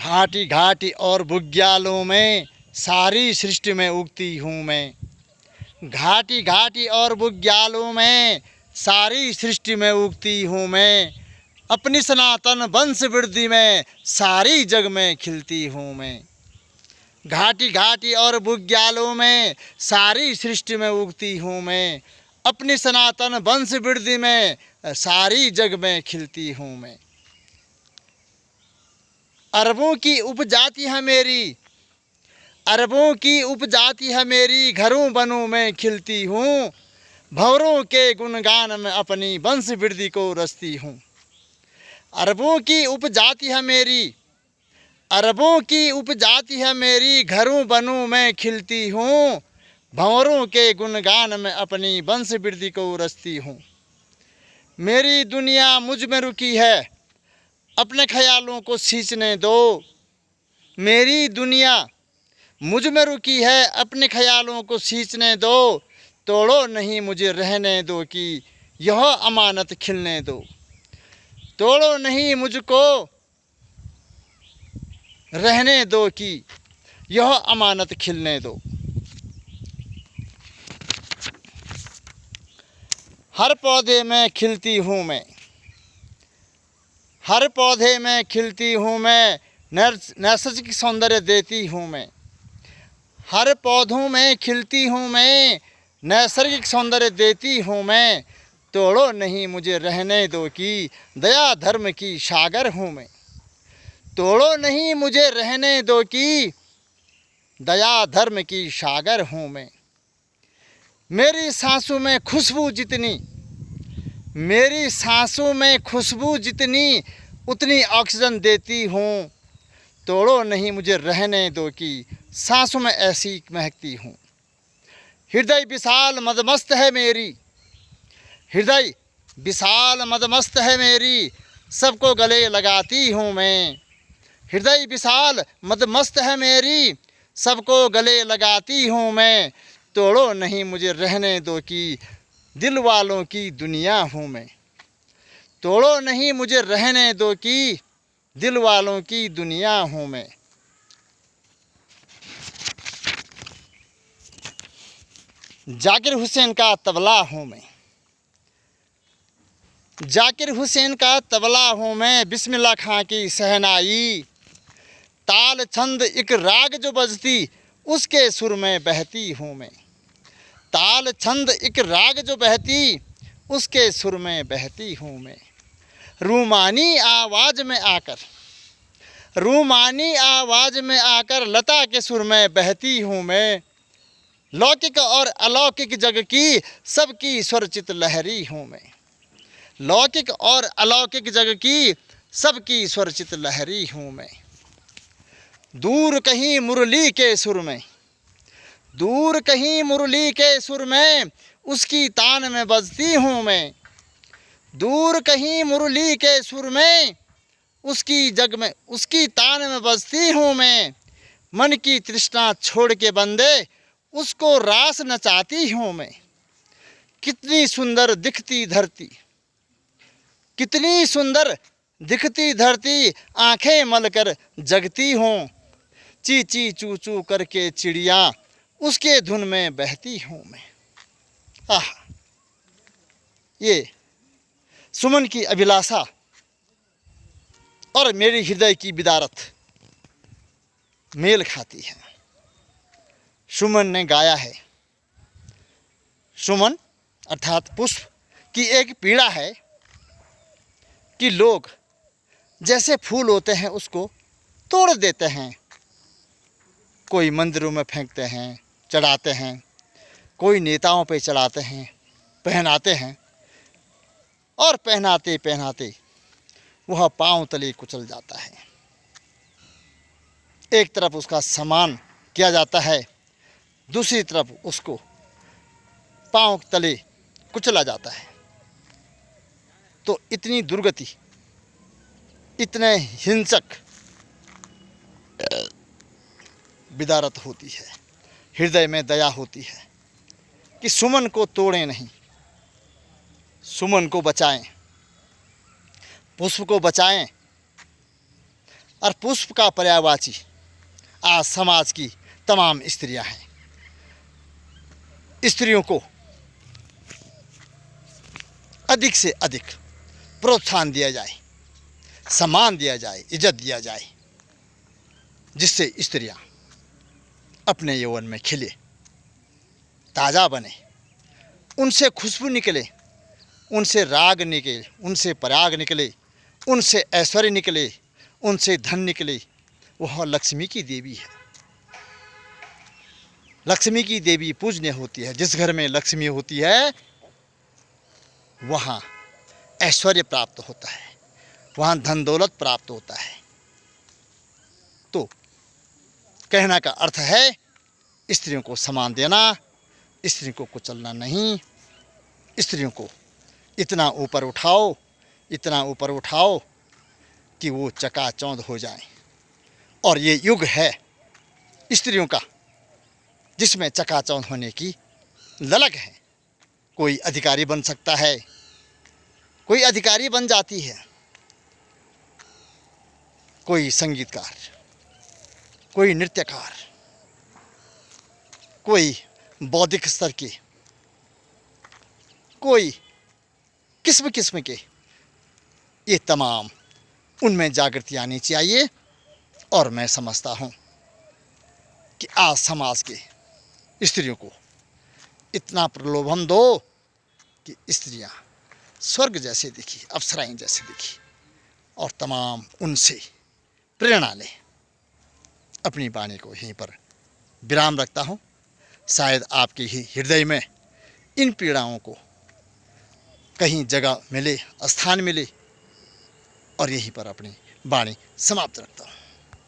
घाटी घाटी और बुग्यालों में सारी सृष्टि में उगती हूँ मैं। घाटी घाटी और बुग्यालों में सारी सृष्टि में उगती हूँ मैं। अपनी सनातन वंश वृद्धि में सारी जग में खिलती हूँ मैं। घाटी घाटी और बुग्यालों में सारी सृष्टि में उगती हूँ मैं। अपनी सनातन वंश वृद्धि में सारी जग में खिलती हूँ मैं। अरबों की उपजाति है मेरी, अरबों की उपजाति है मेरी, घरों बनों में खिलती हूँ। भंवरों के गुणगान में अपनी वंश वृद्धि को रचती हूँ। अरबों की उपजाति है मेरी, अरबों की उपजाति है मेरी, घरों बनों में खिलती हूँ। भंवरों के गुणगान में अपनी वंश वृद्धि को रचती हूँ। मेरी दुनिया मुझ में रुकी है, अपने ख्यालों को सींचने दो। मेरी दुनिया मुझ में रुकी है, अपने ख्यालों को सींचने दो। तोड़ो नहीं मुझे रहने दो कि यह अमानत खिलने दो। तोड़ो नहीं मुझको रहने दो कि यह अमानत खिलने दो। हर पौधे में खिलती हूँ मैं, हर पौधे में खिलती हूँ मैं, नैसर्गिक सौंदर्य देती हूँ मैं। हर पौधों में खिलती हूँ मैं, नैसर्गिक सौंदर्य देती हूँ मैं। तोड़ो नहीं मुझे रहने दो कि दया धर्म की सागर हूँ मैं। तोड़ो नहीं मुझे रहने दो कि दया धर्म की सागर हूँ मैं। मेरी सांसों में खुशबू जितनी, मेरी सांसों में खुशबू जितनी, उतनी ऑक्सीजन देती हूँ। तोड़ो नहीं मुझे रहने दो कि सांसों में ऐसी महकती हूँ। हृदय विशाल मदमस्त है मेरी, हृदय विशाल मदमस्त है मेरी, सबको गले लगाती हूँ मैं। हृदय विशाल मदमस्त है मेरी, सबको गले लगाती हूँ मैं। तोड़ो नहीं मुझे रहने दो कि दिल वालों की दुनिया हूँ मैं। तोड़ो नहीं मुझे रहने दो कि दिल वालों की दुनिया हूँ मैं। जाकिर हुसैन का तबला हूँ मैं, जाकिर हुसैन का तबला हूँ मैं। बिस्मिल्लाह खां की शहनाई, ताल छंद एक राग जो बजती उसके सुर में बहती हूँ मैं। ताल छंद एक राग जो बहती उसके सुर में बहती हूँ मैं। रूमानी आवाज़ में आकर, रूमानी आवाज़ में आकर लता के सुर में बहती हूँ मैं। लौकिक और अलौकिक जग की सबकी स्वरचित लहरी हूँ मैं। लौकिक और अलौकिक जग की सबकी स्वरचित लहरी हूँ मैं। दूर कहीं मुरली के सुर में, दूर कहीं मुरली के सुर में उसकी तान में बजती हूँ मैं। दूर कहीं मुरली के सुर में उसकी जग में उसकी तान में बजती हूँ मैं। मन की तृष्णा छोड़ के बंदे उसको रास नचाती हूँ मैं। कितनी सुंदर दिखती धरती, कितनी सुंदर दिखती धरती, आंखें मलकर जगती हूँ। ची ची चू चू करके चिड़िया उसके धुन में बहती हूँ मैं। आह, ये सुमन की अभिलाषा और मेरी हृदय की बिदारत मेल खाती है। सुमन ने गाया है। सुमन अर्थात पुष्प की एक पीड़ा है कि लोग जैसे फूल होते हैं उसको तोड़ देते हैं। कोई मंदिरों में फेंकते हैं, चढ़ाते हैं, कोई नेताओं पे चढ़ाते हैं, पहनाते हैं, और पहनाते पहनाते वह पांव तले कुचल जाता है। एक तरफ उसका सम्मान किया जाता है, दूसरी तरफ उसको पांव तले कुचला जाता है। तो इतनी दुर्गति, इतने हिंसक बिदारत होती है, हृदय में दया होती है कि सुमन को तोड़ें नहीं, सुमन को बचाएं, पुष्प को बचाएं, और पुष्प का पर्यायवाची आज समाज की तमाम स्त्रियां हैं। स्त्रियों को अधिक से अधिक प्रोत्साहन दिया जाए, सम्मान दिया जाए, इज्जत दिया जाए, जिससे स्त्रियां अपने यौवन में खिले, ताज़ा बने, उनसे खुशबू निकले, उनसे राग निकले, उनसे पराग निकले, उनसे ऐश्वर्य निकले, उनसे धन निकले। वह लक्ष्मी की देवी है। लक्ष्मी की देवी पूजनीय होती है। जिस घर में लक्ष्मी होती है वहाँ ऐश्वर्य प्राप्त होता है, वहाँ धन दौलत प्राप्त होता है। तो कहने का अर्थ है स्त्रियों को सम्मान देना, स्त्रियों को कुचलना नहीं। स्त्रियों को इतना ऊपर उठाओ, इतना ऊपर उठाओ कि वो चकाचौंध हो जाएं। और ये युग है स्त्रियों का जिसमें चकाचौंध होने की ललक है। कोई अधिकारी बन सकता है, कोई अधिकारी बन जाती है, कोई संगीतकार, कोई नृत्यकार, कोई बौद्धिक स्तर के, कोई किस्म किस्म के, ये तमाम उनमें जागृति आनी चाहिए। और मैं समझता हूँ कि आज समाज के स्त्रियों को इतना प्रलोभन दो कि स्त्रियाँ स्वर्ग जैसे दिखी, अप्सराएं जैसे दिखी, और तमाम उनसे प्रेरणा लें। अपनी वाणी को यहीं पर विराम रखता हूँ। शायद आपके ही हृदय में इन पीड़ाओं को कहीं जगह मिले, स्थान मिले, और यहीं पर अपनी वाणी समाप्त रखता हूँ।